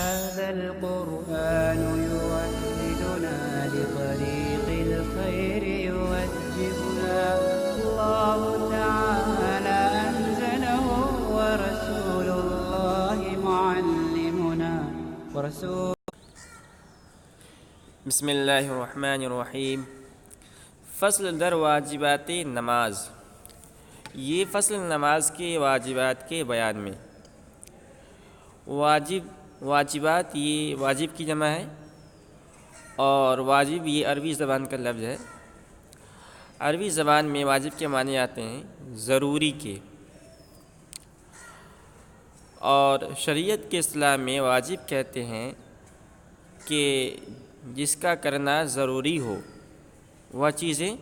هذا القرآن يوحدنا لطريق الخير يوجهنا الله تعالى أنزله ورسول الله معلمنا بسم اللہ الرحمن الرحیم۔ فصل در واجبات نماز۔ یہ فصل نماز کے واجبات کے بیان میں۔ واجبات یہ واجب کی جمع ہے، اور واجب یہ عربی زبان کا لفظ ہے۔ عربی زبان میں واجب کے معنی آتے ہیں ضروری کے، اور شریعت کے اصطلاح میں واجب کہتے ہیں کہ جس کا کرنا ضروری ہو، وہ چیزیں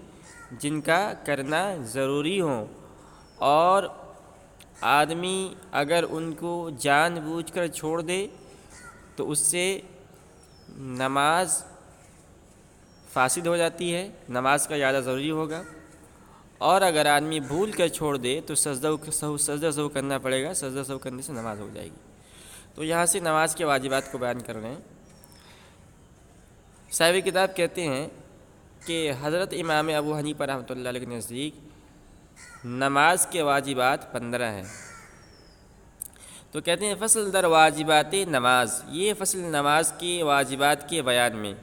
جن کا کرنا ضروری ہوں، اور آدمی اگر ان کو جان بوجھ کر چھوڑ دے تو اس سے نماز فاسد ہو جاتی ہے، نماز کا زیادہ ضروری ہوگا۔ اور اگر آدمی بھول کر چھوڑ دے تو سجدہ سہو کرنا پڑے گا، سجدہ سہو کرنے سے نماز ہو جائے گی۔ تو یہاں سے نماز کے واجبات کو بیان کر رہے ہیں۔ صاحب کتاب کہتے ہیں کہ حضرت امام ابو حنیفہ رحمۃ اللہ علیہ کے نزدیک نماز کے واجبات 15 ہیں۔ تو کہتے ہیں فصل در واجبات نماز، یہ فصل نماز کے واجبات کے بیان میں۔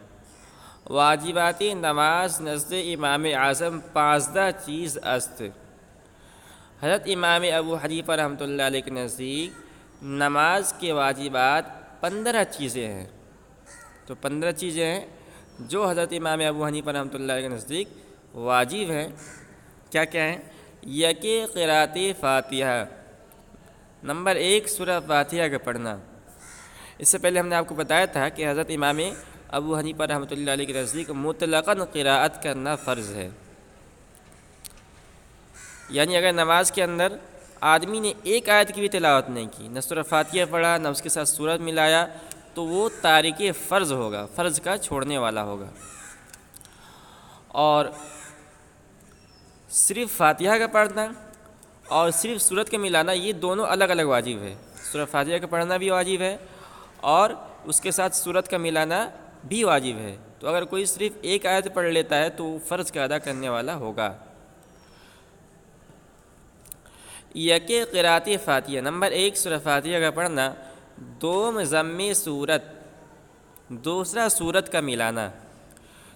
واجبات نماز نزد امام اعظم 15 چیز است۔ حضرت امام ابو حنیفہ رحمۃ اللہ علیہ کے نزدیک نماز کے واجبات 15 چیزیں ہیں۔ تو 15 چیزیں ہیں جو حضرت امام ابو حنیفہ رحمۃ اللہ علیہ کے نزدیک واجب ہیں۔ کیا کیا ہیں؟ یکے قرأت فاتحہ، نمبر 1 سورہ فاتحہ کا پڑھنا۔ اس سے پہلے ہم نے آپ کو بتایا تھا کہ حضرت امام ابو حنیفہ رحمۃ اللہ علیہ کے نزدیک مطلقاً قراءت کرنا فرض ہے۔ یعنی اگر نماز کے اندر آدمی نے ایک آیت کی بھی تلاوت نہیں کی، نہ سورہ فاتحہ پڑھا، نہ اس کے ساتھ سورت ملایا، تو وہ تارک فرض ہوگا، فرض کا چھوڑنے والا ہوگا۔ اور صرف فاتحہ کا پڑھنا اور صرف سورت کا ملانا، یہ دونوں الگ الگ واجب ہے۔ سورہ فاتحہ کا پڑھنا بھی واجب ہے، اور اس کے ساتھ سورت کا ملانا بھی واجب ہے۔ تو اگر کوئی صرف ایک آیت پڑھ لیتا ہے تو وہ فرض کا ادا کرنے والا ہوگا۔ یکے قرأت فاتحہ، نمبر 1 سورہ فاتحہ کا پڑھنا۔ دوم ضم سورت، دوسرا سورت کا ملانا۔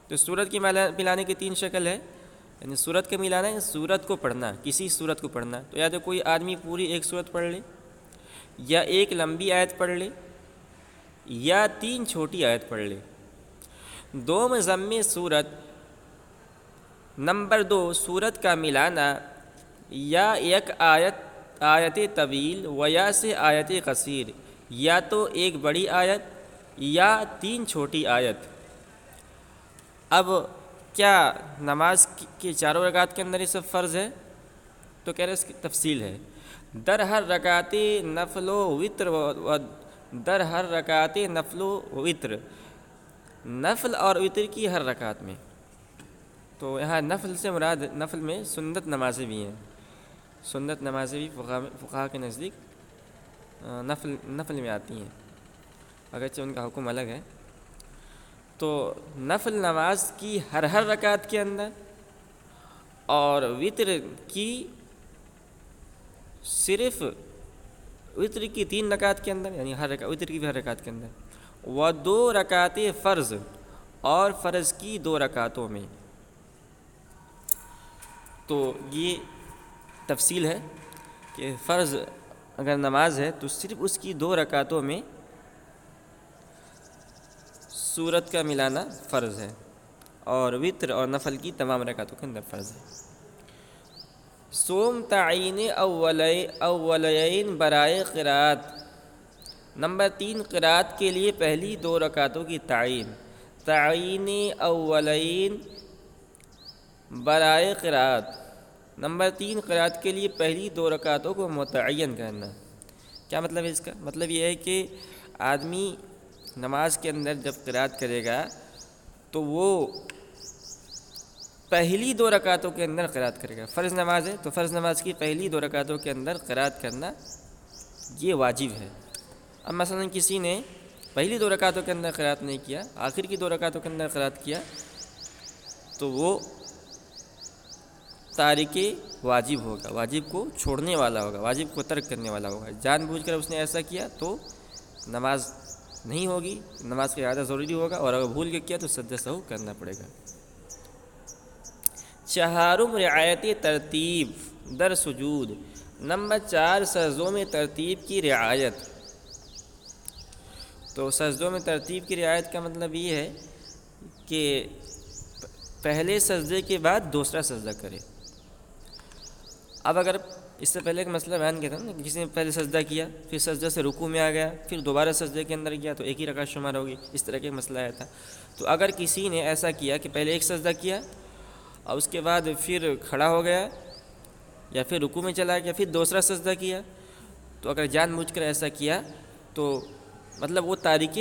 تو سورت کی ملانے کی 3 شکل ہے، یعنی سورت کا ملانا ہے سورت کو پڑھنا، کسی سورت کو پڑھنا۔ تو یا تو کوئی آدمی پوری ایک سورت پڑھ لے، یا ایک لمبی آیت پڑھ لے، یا 3 چھوٹی آیت پڑھ لے۔ دوم ضم سورت، نمبر 2 سورت کا ملانا، یا ایک آیت طویل و یا سے آیت قصیر، یا تو ایک بڑی آیت یا 3 چھوٹی آیت۔ اب کیا نماز کی چاروں رکعت کے اندر یہ سب فرض ہے؟ تو کہہ رہے اس کی تفصیل ہے۔ در ہر رکعت نفل و وتر، در ہر رکعت نفل و وتر، نفل اور وتر کی ہر رکعت میں۔ تو یہاں نفل سے مراد نفل میں سنت نمازیں بھی ہیں، سنت نمازیں بھی فقہا کے نزدیک نفل میں آتی ہیں، اگرچہ ان کا حکم الگ ہے۔ تو نفل نماز کی ہر رکعت کے اندر، اور وتر کی صرف وتر کی 3 رکعت کے اندر، یعنی وتر کی بھی ہر رکعت کے اندر، و 2 رکعت فرض، اور فرض کی 2 رکعتوں میں۔ تو یہ تفصیل ہے کہ فرض اگر نماز ہے تو صرف اس کی 2 رکعتوں میں سورت کا ملانا فرض ہے، اور وتر اور نفل کی تمام رکعتوں کے اندر فرض ہے۔ سوم تعین اولین برائے قرات، نمبر 3 قرات کے لیے پہلی 2 رکعتوں کی تعین۔ تعین اولین برائے قرات، نمبر 3 قرات کے لیے پہلی 2 رکعتوں کو متعین کرنا۔ کیا مطلب ہے اس کا؟ مطلب یہ ہے کہ آدمی نماز کے اندر جب قرات کرے گا تو وہ پہلی 2 رکعتوں کے اندر قرات کرے گا۔ فرض نماز ہے تو فرض نماز کی پہلی 2 رکعتوں کے اندر قرات کرنا یہ واجب ہے۔ اب مثلا کسی نے پہلی 2 رکعتوں کے اندر قرات نہیں کیا، آخر کی 2 رکعتوں کے اندر قرات کیا، تو وہ تارک واجب ہوگا، واجب کو چھوڑنے والا ہوگا، واجب کو ترک کرنے والا ہوگا۔ جان بوجھ کر اس نے ایسا کیا تو نماز نہیں ہوگی، نماز کا اعادہ ضروری ہوگا، اور اگر بھول کے کیا تو سجدہ سہو کرنا پڑے گا۔ چہارم رعایت ترتیب در سجود، نمبر 4 سجدوں میں ترتیب کی رعایت۔ تو سجدوں میں ترتیب کی رعایت کا مطلب یہ ہے کہ پہلے سجدے کے بعد دوسرا سجدہ کرے۔ اب اگر اس سے پہلے ایک مسئلہ بیان کیا تھا نا کہ کسی نے پہلے سجدہ کیا، پھر سجدہ سے رکوع میں آ گیا، پھر دوبارہ سجدے کے اندر گیا تو ایک ہی رکعت شمار ہوگی، اس طرح کا مسئلہ آیا تھا۔ تو اگر کسی نے ایسا کیا کہ پہلے ایک سجدہ کیا اور اس کے بعد پھر کھڑا ہو گیا یا پھر رکوع میں چلا گیا، پھر دوسرا سجدہ کیا، تو اگر جان بوجھ کر ایسا کیا تو مطلب وہ تارک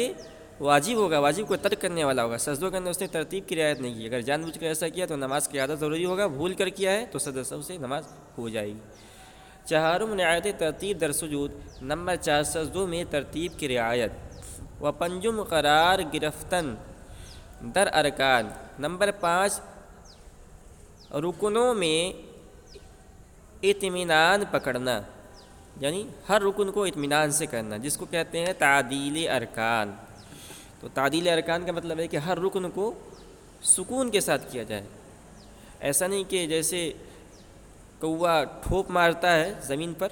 واجب ہوگا، واجب کو ترک کرنے والا ہوگا، سجدوں کے اندر اس نے ترتیب کی رعایت نہیں کی۔ اگر جان بوجھ کر ایسا کیا تو نماز کی اعادہ ضروری ہوگا، بھول کر کیا ہے تو سجدہ سہو سے نماز ہو جائے گی۔ چہارم رعایت ترتیب در سجود، نمبر 4 سجدوں میں ترتیب کی رعایت۔ و پنجم قرار گرفتن در ارکان، نمبر 5 رکنوں میں اطمینان پکڑنا، یعنی ہر رکن کو اطمینان سے کرنا، جس کو کہتے ہیں تعدیل ارکان۔ تو تعدیل ارکان کا مطلب ہے کہ ہر رکن کو سکون کے ساتھ کیا جائے، ایسا نہیں کہ جیسے کوا ٹھوپ مارتا ہے زمین پر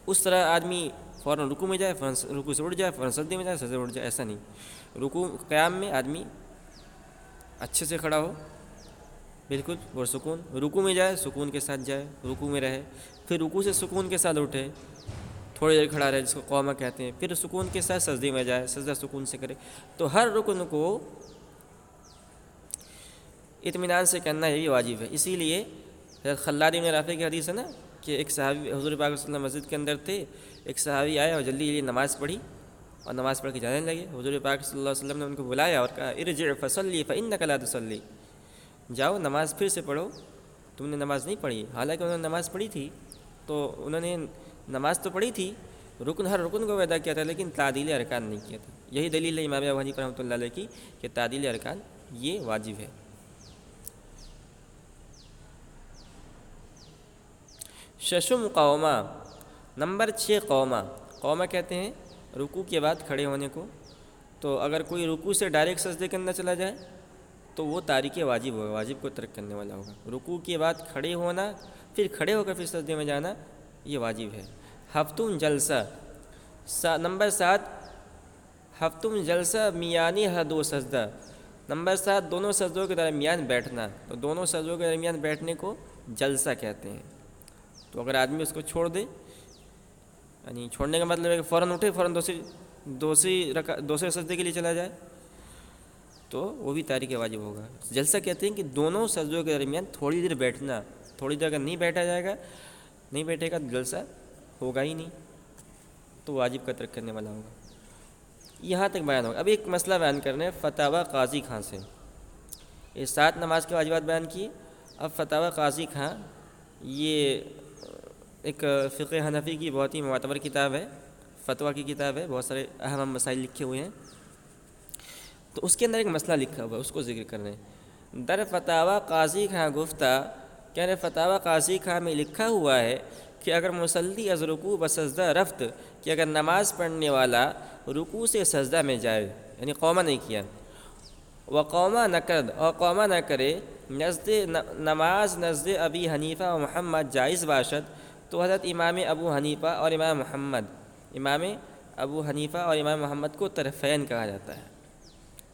اس طرح آدمی فوراً رکوع میں جائے، فوراً رکوع سے اٹھ جائے، فوراً سجدے میں جائے، سجدے میں اٹھ جائے، ایسا نہیں۔ رکوع قیام میں آدمی اچھے سے کھڑا ہو بالکل پرسکون، رکوع میں جائے سکون کے ساتھ جائے، رکوع میں رہے، پھر رکوع سے سکون کے ساتھ اٹھے، تھوڑی دیر کھڑا رہے جس کو قومہ کہتے ہیں، پھر سکون کے ساتھ سجدے میں جائے، سجدہ سکون سے کرے۔ تو ہر رکن کو اطمینان سے کرنا یہ بھی واجب ہے۔ اسی لیے حضرت خلاد بن رافع کی حدیث ہے نا کہ ایک صحابی حضور پاک صلی اللہ علیہ وسلم مسجد کے اندر تھے، ایک صحابی آئے اور جلدی جلدی نماز پڑھی اور نماز پڑھ کے جانے لگے۔ حضور پاک صلی اللہ علیہ وسلم نے ان کو بلایا اور کہا ارجع فصلی فإنک لا تصلی، جاؤ نماز پھر سے پڑھو، تم نے نماز نہیں پڑھی۔ حالانکہ انہوں نے نماز پڑھی تھی، تو انہوں نے نماز تو پڑھی تھی، رکن ہر رکن کو ادا کیا تھا، لیکن تعدیل ارکان نہیں کیا تھا۔ یہی دلیل ہے امام ابو حنیفہ رحمۃ اللہ علیہ کی کہ تعدیل ارکان یہ واجب ہے۔ ششم قومہ، نمبر 6 قومہ۔ قومہ کہتے ہیں رکوع کے بعد کھڑے ہونے کو۔ تو اگر کوئی رکوع سے ڈائریکٹ سجدے کے اندر چلا جائے تو وہ تارک واجب ہوگا، واجب کو ترک کرنے والا ہوگا۔ رکوع کے بعد کھڑے ہونا، پھر کھڑے ہو کر پھر سجدے میں جانا، یہ واجب ہے۔ ہفتم جلسہ، نمبر 7 ہفتم جلسہ میانی ہر 2 سجدہ، نمبر 7 دونوں سجدوں کے درمیان بیٹھنا۔ تو دونوں سجدوں کے درمیان بیٹھنے کو جلسہ کہتے ہیں۔ تو اگر آدمی اس کو چھوڑ دے، یعنی چھوڑنے کا مطلب ہے کہ فوراً اٹھے، فوراً دوسرے سجدے کے لیے چلا جائے، تو وہ بھی تارک واجب ہوگا۔ جلسہ کہتے ہیں کہ دونوں سجدوں کے درمیان تھوڑی دیر بیٹھنا، تھوڑی دیر اگر نہیں بیٹھا جائے گا، نہیں بیٹھے گا تو جلسہ ہوگا ہی نہیں، تو واجب کا ترک کرنے والا ہوگا۔ یہاں تک بیان ہوگا۔ اب ایک مسئلہ بیان کرنا ہے فتاوی قاضی خاں سے۔ یہ 7 نماز کے واجبات بیان کیے، اب فتاوی قاضی خاں یہ ایک فقہ حنفی کی بہت ہی معتبر کتاب ہے، فتویٰ کی کتاب ہے، بہت سارے اہم مسائل لکھے ہوئے ہیں۔ تو اس کے اندر ایک مسئلہ لکھا ہوا ہے، اس کو ذکر کر رہے ہیں۔ در فتاوی قاضی خاں گفتہ، کہہ رہے فتاوی قاضی خاں میں لکھا ہوا ہے کہ اگر مصلی از رکوع و سجدہ رفت، کہ اگر نماز پڑھنے والا رکوع سے سجدہ میں جائے، یعنی قومہ نہیں کیا، وقومہ نہ کرد، اور قومہ نہ کرے، نماز نزد ابی حنیفہ و محمد جائز باشد، تو حضرت امام ابو حنیفہ اور امام حنیفہ اور امام محمد کو طرفین کہا جاتا ہے۔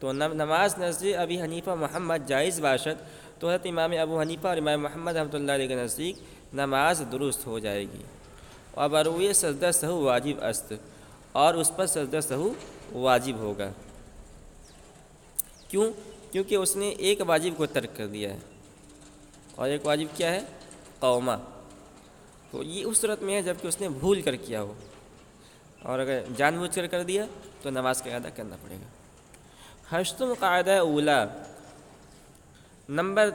تو نماز نزد ابی حنیفہ محمد جائز باشد، تو حضرت امام ابو حنیفہ اور امام محمد رحمۃ اللہ علیہ کے نزدیک نماز درست ہو جائے گی۔ اور بروئے سجدہ سہو واجب است، اور اس پر سجدہ سہو واجب ہوگا۔ کیوں؟ کیونکہ اس نے ایک واجب کو ترک کر دیا ہے، اور ایک واجب کیا ہے؟ قومہ۔ تو یہ اس صورت میں ہے جب کہ اس نے بھول کر کیا ہو، اور اگر جان بوجھ کر دیا تو نماز کا ادا کرنا پڑے گا۔ ہشتم قاعدہ اولا، نمبر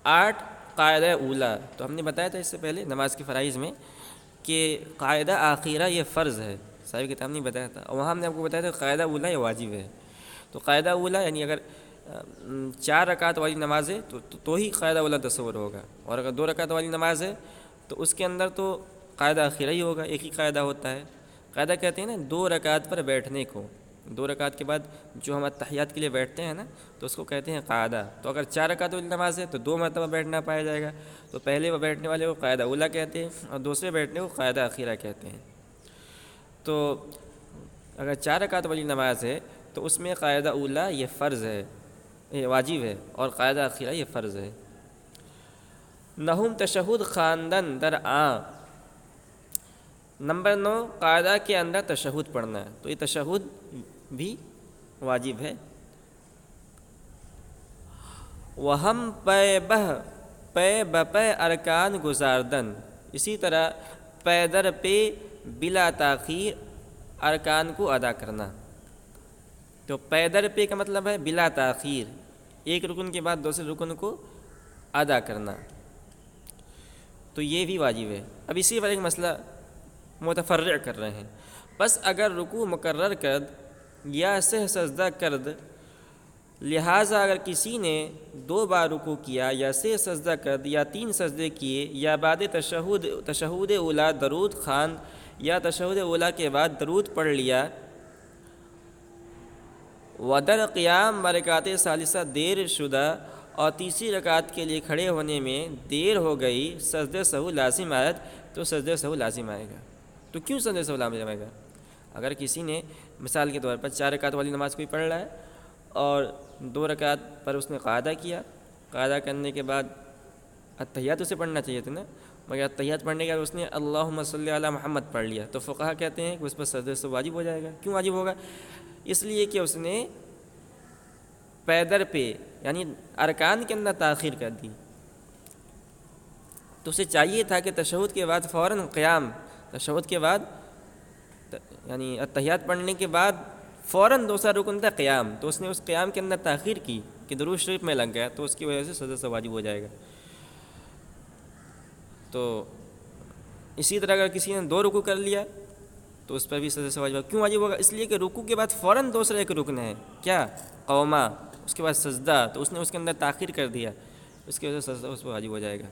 8 قاعدہ اولا۔ تو ہم نے بتایا تھا اس سے پہلے نماز کے فرائض میں کہ قاعدہ آخیرہ یہ فرض ہے، صاحب کتاب نہیں بتایا تھا، اور وہاں ہم نے آپ کو بتایا تھا قاعدہ اولا یہ واجب ہے. تو قاعدہ اولا یعنی اگر 4 رکعت والی نماز ہے تو ہی قاعدہ اولا تصور ہوگا، اور اگر 2 رکعت والی نماز ہے تو اس کے اندر تو قاعدہ اخیرہ ہی ہوگا. ایک ہی قاعدہ ہوتا ہے. قاعدہ کہتے ہیں نا 2 رکعت پر بیٹھنے کو. 2 رکعت کے بعد جو ہم اتحیات کے لیے بیٹھتے ہیں نا تو اس کو کہتے ہیں قاعدہ. تو اگر 4 رکعت والی نماز ہے تو 2 مرتبہ بیٹھنا پایا جائے گا. تو پہلے وہ بیٹھنے والے کو قاعدہ اولا کہتے ہیں اور دوسرے بیٹھنے کو قاعدہ اخیرہ کہتے ہیں. تو اگر 4 رکعت والی نماز ہے تو اس میں قاعدہ اولا یہ فرض ہے، یہ واجب ہے، اور قاعدہ اخیرہ یہ فرض ہے. نہم تشہد خواندن در آ. نمبر 9 قاعدہ کے اندر تشہد پڑھنا ہے. تو یہ تشہد بھی واجب ہے. وہم پے بپے ارکان گزاردن. اسی طرح پے در پہ بلا تاخیر ارکان کو ادا کرنا. تو پے در پہ کا مطلب ہے بلا تاخیر، ایک رکن کے بعد دوسرے رکن کو ادا کرنا. تو یہ بھی واجب ہے. اب اسی پر ایک مسئلہ متفرع کر رہے ہیں. بس اگر رکوع مقرر کرد یا سجدہ کرد، لہٰذا اگر کسی نے 2 بار رکوع کیا یا سجدہ کرد یا 3 سجدے کیے یا بعد تشہد اولا درود خواند یا تشہد اولا کے بعد درود پڑھ لیا، ودر قیام رکعت ثالثہ دیر شدہ اور تیسری رکعت کے لیے کھڑے ہونے میں دیر ہو گئی، سجدہ سہو لازم آیت، تو سجدہ سہو لازم آئے گا. تو کیوں سجدہ سہو لازم آئے گا؟ اگر کسی نے مثال کے طور پر 4 رکعت والی نماز کوئی پڑھ رہا ہے اور 2 رکعت پر اس نے قاعدہ کیا، قاعدہ کرنے کے بعد اتحیات اسے پڑھنا چاہیے تھا نا، مگر اتحیات پڑھنے کے بعد اس نے اللہم صلی علی محمد پڑھ لیا، تو فقہا کہتے ہیں کہ اس پر سجدہ سہو واجب ہو جائے گا. کیوں واجب ہوگا؟ اس لیے کہ اس نے پیدر پہ یعنی ارکان کے اندر تاخیر کر دی. تو اسے چاہیے تھا کہ تشہد کے بعد فوراً قیام، تشہد کے بعد یعنی اتحیات پڑھنے کے بعد فوراً دوسرا رکن تھا قیام، تو اس نے اس قیام کے اندر تاخیر کی کہ درود شریف میں لگ گیا، تو اس کی وجہ سے سجدہ سہو واجب ہو جائے گا. تو اسی طرح اگر کسی نے 2 رکوع کر لیا تو اس پر بھی سجدہ سہو واجب. کیوں واجب ہوگا؟ اس لیے کہ رکوع کے بعد فوراً دوسرا ایک رکن ہے کیا؟ قوما، اس کے بعد سجدہ، تو اس نے اس کے اندر تاخیر کر دیا، اس کی وجہ سے سجدہ اس پر واجب ہو جائے گا.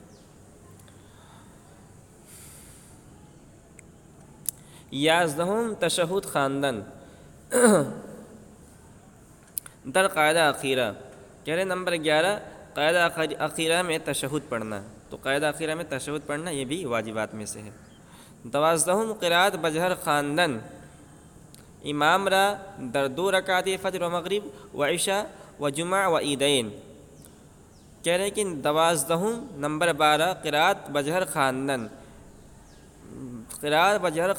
یازدہم تشہد خواندن در قاعدہ اخیرہ. کہہ رہے نمبر 11 قاعدہ اخیرہ میں تشہد پڑھنا. تو قاعدہ اخیرہ میں تشہد پڑھنا یہ بھی واجبات میں سے ہے. 12 قرات بجہر خواندن امام را در 2 رکعت فجر و مغرب و عشاء و جمعہ و عیدین. کہہ رہے کہ 12 نمبر 12 قرات بجہر خواندن. قرات بجہر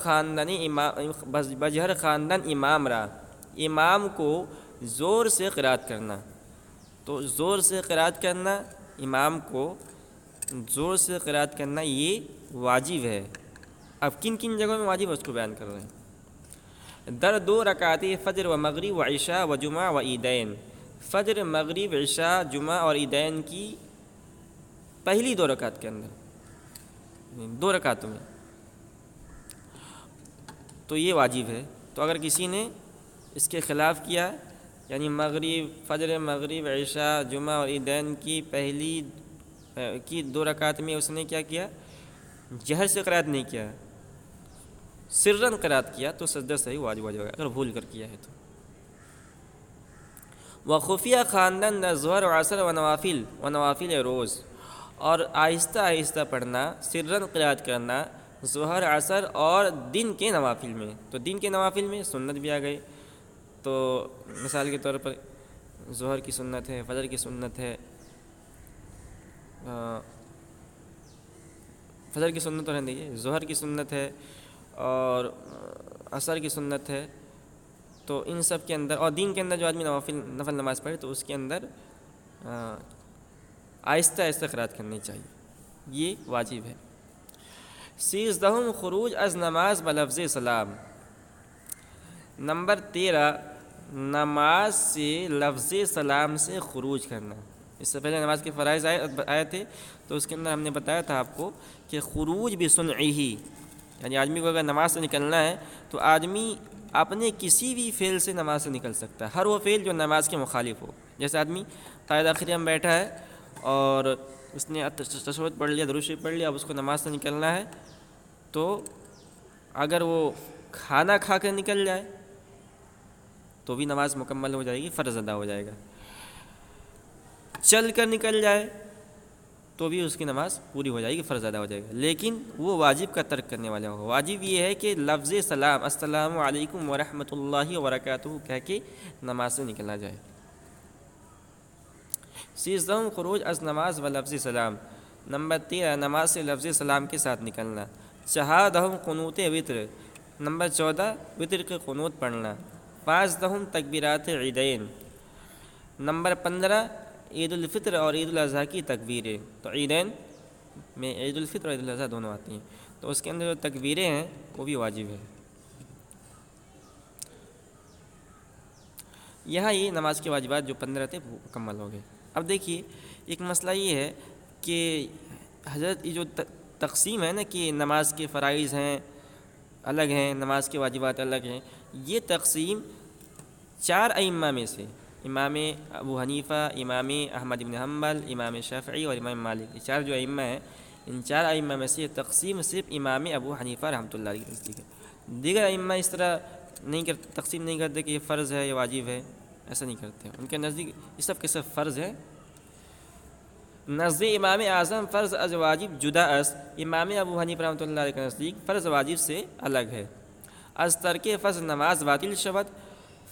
خواندن امام را، امام کو زور سے قرات کرنا. تو زور سے قرات کرنا، امام کو زور سے قرات کرنا یہ واجب ہے. اب کن کن جگہوں میں واجب ہے اس کو بیان کر رہے ہیں. در 2 رکعت فجر و مغرب و عشاء و جمعہ و عیدین. فجر، مغرب، عشاء، جمعہ اور عیدین کی پہلی 2 رکعت کے اندر، 2 رکعتوں میں، تو یہ واجب ہے. تو اگر کسی نے اس کے خلاف کیا یعنی فجر، مغرب، عشاء، جمعہ اور عیدین کی پہلی 2 رکعت میں اس نے کیا کیا؟ جہر سے قرات نہیں کیا، سرن قرات کیا، تو سجدہ صحیح واجب ہو جائے گا اگر بھول کر کیا ہے تو. وخفیہ خواندن در ظہر و عصر و نوافل روز. اور آہستہ آہستہ پڑھنا، سرن قرات کرنا ظہر، عصر اور دن کے نوافل میں. تو دن کے نوافل میں سنت بھی آ گئی. تو مثال کے طور پر ظہر کی سنت ہے، فجر کی سنت ہے، فجر کی سنت تو رہنے دیجیے، ظہر کی سنت ہے اور عصر کی سنت ہے. تو ان سب کے اندر اور دین کے اندر جو آدمی نفل نماز پڑھے تو اس کے اندر آہستہ آہستہ قرات کرنی چاہیے، یہ واجب ہے. 13 خروج از نماز بلفظ سلام. نمبر 13 نماز سے لفظ سلام سے خروج کرنا. اس سے پہلے نماز کے فرائض آئے تھے تو اس کے اندر ہم نے بتایا تھا آپ کو کہ خروج بسنعہ، یعنی آدمی کو اگر نماز سے نکلنا ہے تو آدمی اپنے کسی بھی فعل سے نماز سے نکل سکتا ہے، ہر وہ فعل جو نماز کے مخالف ہو. جیسے آدمی قاعدہ آخری میں بیٹھا ہے اور اس نے تشہد پڑھ لیا، درود شریف پڑھ لیا، اب اس کو نماز سے نکلنا ہے، تو اگر وہ کھانا کھا کر نکل جائے تو بھی نماز مکمل ہو جائے گی، فرض ادا ہو جائے گا. چل کر نکل جائے تو بھی اس کی نماز پوری ہو جائے گی، فرض ادا ہو جائے گا. لیکن وہ واجب کا ترک کرنے والا ہوگا. واجب یہ ہے کہ لفظ سلام السلام علیکم ورحمۃ اللہ وبرکاتہ کہہ کے نماز سے نکلنا جائے. 13 خروج از نماز و لفظ سلام. نمبر 13 نماز سے لفظ سلام کے ساتھ نکلنا. 14 قنوت وطر. نمبر 14 وطر کے قنوت پڑھنا. 15 تکبیرات عیدین. نمبر 15 عید الفطر اور عید الاضحیٰ کی تکبیریں. تو عیدین میں عید الفطر اور عید الاضحیٰ دونوں آتی ہیں، تو اس کے اندر جو تکبیریں ہیں وہ بھی واجب ہے. یہاں یہ نماز کے واجبات جو 15 تھے وہ مکمل ہو گئے. اب دیکھیے ایک مسئلہ یہ ہے کہ حضرت یہ جو تقسیم ہے نا کہ نماز کے فرائض ہیں الگ ہیں، نماز کے واجبات الگ ہیں، یہ تقسیم 4 ائمہ میں سے امام ابو حنیفہ، امام احمد بن حنبل، امام شافعی اور امام مالک، یہ 4 جو ائمہ ہیں، ان 4 ائمہ میں سے یہ تقسیم صرف امام ابو حنیفہ رحمۃ اللہ علیہ کی نزدیک ہے. دیگر ائمہ اس طرح تقسیم نہیں کرتے کہ یہ فرض ہے یہ واجب ہے، ایسا نہیں کرتے. ان کے نزدیک یہ سب کے سب فرض ہے. نزد امام اعظم فرض از واجب جدا است. امام ابو حنیفہ رحمۃ اللہ علیہ کے نزدیک فرض واجب سے الگ ہے. از ترک فرض نماز باطل شود.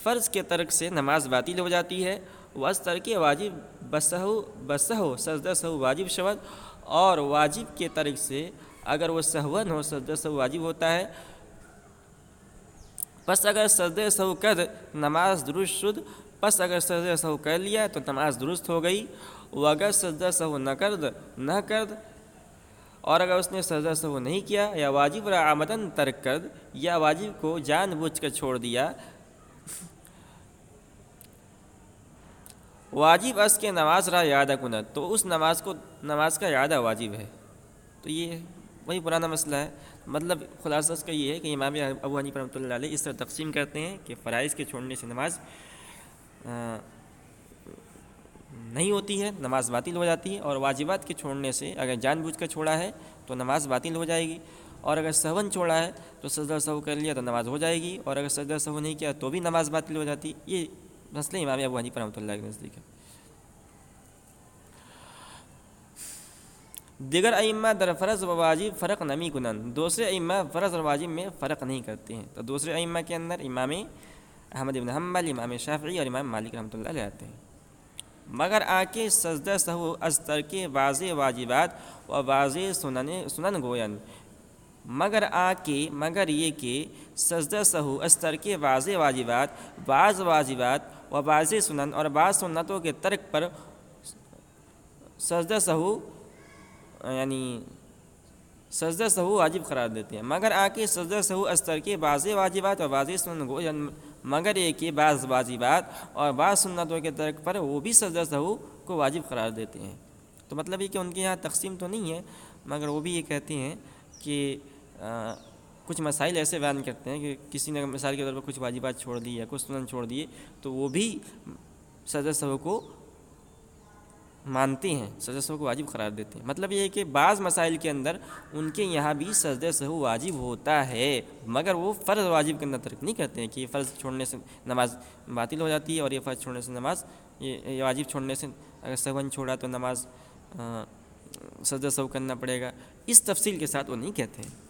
فرض کے ترک سے نماز باطل ہو جاتی ہے. از ترک واجب بسہو سجدہ سہو واجب شود. اور واجب کے ترک سے اگر وہ سہون ہو سجدہ سہو واجب ہوتا ہے. پس اگر سجدہ سہو کر نماز درست شد. پس اگر سجدہ سہو کر لیا تو نماز درست ہو گئی. وہ اگر سجدہ سہو نہ کرد اور اگر اس نے سجدہ سہو نہیں کیا یا واجب را عمدن ترک کرد یا واجب کو جان بوجھ کر چھوڑ دیا. واجب اس کے نماز را یادہ کند تو اس نماز کا یادہ واجب ہے. تو یہ وہی پرانا مسئلہ ہے. مطلب خلاصہ اس کا یہ ہے کہ امام ابو حنیفہ رحمۃ اللہ علیہ اس طرح تقسیم کرتے ہیں کہ فرائض کے چھوڑنے سے نماز نہیں ہوتی ہے، نماز باطل ہو جاتی ہے. اور واجبات کے چھوڑنے سے اگر جان بوجھ کر چھوڑا ہے تو نماز باطل ہو جائے گی. اور اگر سہون چھوڑا ہے تو سجدہ سہو کر لیا تو نماز ہو جائے گی. اور اگر سجدہ سہو نہیں کیا تو بھی نماز باطل ہو جاتی. یہ مسئلہ امام ابو حنیفہ رحمۃ اللہ کے نزدیک ہے. دیگر ائمہ در فرض و واجب فرق نمی کنند. دوسرے ائمہ فرض اور واجب میں فرق نہیں کرتے ہیں. تو دوسرے ائمہ کے اندر امام احمد بن حنبل، امام شافعی اور امام مالک رحمۃ اللہ علیہ آتے ہیں. مگر آ کے سجدہ سہو از ترک بعض واجبات و بعض سنن گویند. مگر یہ کہ سجدہ سہو از ترک بعض واجبات، بعض واجبات و بعض سنن اور بعض سنتوں کے ترک پر سجدہ سہو واجب قرار دیتے ہیں. مگر آ کے سجدہ سہو از ترک بعض واجبات و بعض سنن گویند. مگر یہ کہ بعض واجبات اور بعض سنتوں کے ترک پر وہ بھی سجدہ سہو کو واجب قرار دیتے ہیں. تو مطلب یہ کہ ان کے یہاں تقسیم تو نہیں ہے، مگر وہ بھی یہ کہتے ہیں کہ کچھ مسائل ایسے بیان کرتے ہیں کہ کسی نے مثال کے طور پر کچھ واجبات چھوڑ دی یا کچھ سنن چھوڑ دیے تو وہ بھی سجدہ سہو کو مانتے ہیں، سجدہ سہو کو واجب قرار دیتے ہیں. مطلب یہ ہے کہ بعض مسائل کے اندر ان کے یہاں بھی سجدہ سہو واجب ہوتا ہے، مگر وہ فرض واجب کے اندر ترک نہیں کرتے ہیں کہ یہ فرض چھوڑنے سے نماز باطل ہو جاتی ہے اور یہ فرض چھوڑنے سے نماز یہ واجب چھوڑنے سے اگر سہون چھوڑا تو نماز سجدہ سہو کرنا پڑے گا. اس تفصیل کے ساتھ وہ نہیں کہتے ہیں.